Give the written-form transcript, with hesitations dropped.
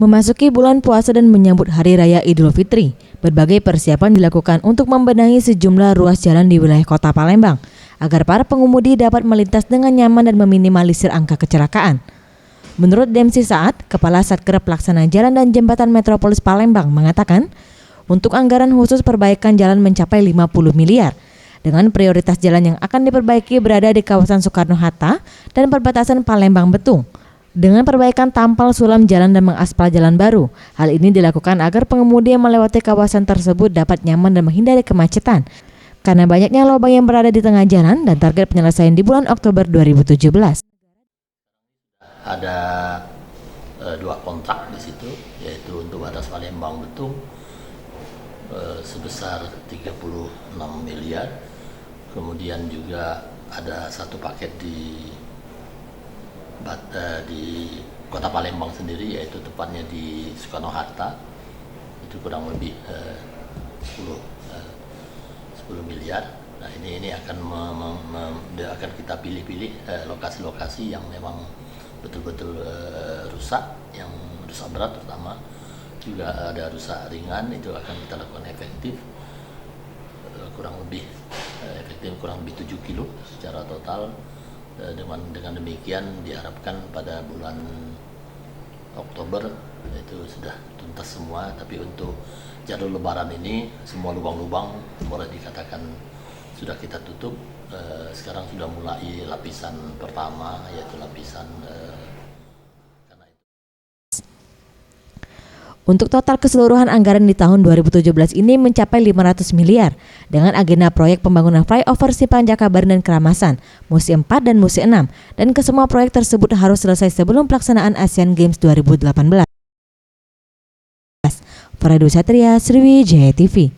Memasuki bulan puasa dan menyambut Hari Raya Idul Fitri, berbagai persiapan dilakukan untuk membenahi sejumlah ruas jalan di wilayah Kota Palembang agar para pengemudi dapat melintas dengan nyaman dan meminimalisir angka kecelakaan. Menurut Demsi Saat, Kepala Satker Pelaksana Jalan dan Jembatan Metropolis Palembang mengatakan, untuk anggaran khusus perbaikan jalan mencapai 50 miliar. Dengan prioritas jalan yang akan diperbaiki berada di kawasan Soekarno-Hatta dan perbatasan Palembang-Betung. Dengan perbaikan tampal sulam jalan dan mengaspal jalan baru, hal ini dilakukan agar pengemudi yang melewati kawasan tersebut dapat nyaman dan menghindari kemacetan. Karena banyaknya lubang yang berada di tengah jalan dan target penyelesaian di bulan Oktober 2017. Ada dua kontrak di situ, yaitu untuk batas Palembang-Betung sebesar 36 miliar. Kemudian juga ada satu paket di Kota Palembang sendiri, yaitu tepatnya di Soekarno-Hatta, itu kurang lebih 10 miliar. Nah ini akan akan kita pilih-pilih lokasi-lokasi yang memang betul-betul rusak, yang rusak berat terutama, juga ada rusak ringan, itu akan kita lakukan efektif, kurang lebih 7 kilo secara total. Dengan demikian diharapkan pada bulan Oktober itu sudah tuntas semua. Tapi untuk jalur lebaran ini semua lubang-lubang boleh dikatakan sudah kita tutup. Sekarang sudah mulai lapisan pertama, yaitu lapisan Untuk total keseluruhan anggaran di tahun 2017 ini mencapai 500 miliar dengan agenda proyek pembangunan flyover Simpang Jakabaring dan Keramasan, Musi 4 dan Musi 6, dan kesemua proyek tersebut harus selesai sebelum pelaksanaan Asian Games 2018. Faradu Satria, Sriwijaya TV.